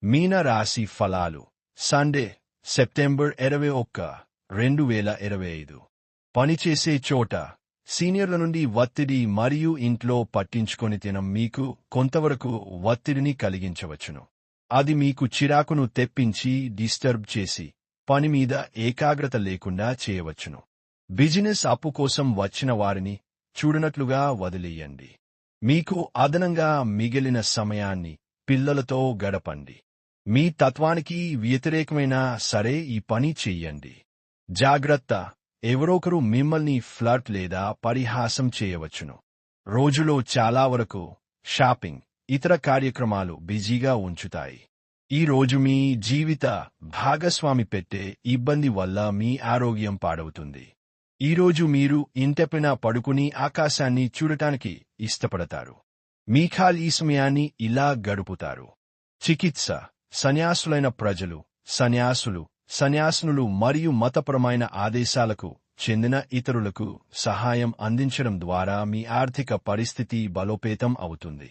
మీన రాశి ఫలాలు Sunday September 21, 2025 పనిచేసే చోట సీనియర్ల నుండి ఒత్తిడి మరియు ఇంట్లో పట్టించుకొని తినం మీకు కొంతవరకు ఒత్తిడిని కలిగించవచ్చును. అది మీకు చిరాకును తెప్పించి డిస్టర్బ్ చేసి పనిమీద ఏకాగ్రత లేకుండా చేయవచ్చును. బిజినెస్ అప్పు కోసం వచ్చిన వారిని చూడనట్లుగా వదిలేయండి. మీకు అదనంగా మిగిలిన సమయాన్ని పిల్లలతో గడపండి. మీ తత్వానికి వ్యతిరేకమైనా సరే ఈ పని చెయ్యండి. జాగ్రత్త, ఎవరొకరు మిమ్మల్ని ఫ్లర్ట్ లేదా పరిహాసం చేయవచ్చును. రోజులో చాలా వరకు షాపింగ్, ఇతర కార్యక్రమాలు బిజీగా ఉంచుతాయి. ఈ రోజు మీ జీవిత భాగస్వామి పెట్టే ఇబ్బంది వల్ల మీ ఆరోగ్యం పాడవుతుంది. ఈరోజు మీరు ఇంటెపైన పడుకుని ఆకాశాన్ని చూడటానికి ఇష్టపడతారు. మీ ఖాళీ సమయాన్ని ఇలా గడుపుతారు. చికిత్స సన్యాసులైన ప్రజలు, సన్యాసునులు మరియు మతపరమైన ఆదేశాలకు చెందిన ఇతరులకు సహాయం అందించడం ద్వారా మీ ఆర్థిక పరిస్థితి బలోపేతం అవుతుంది.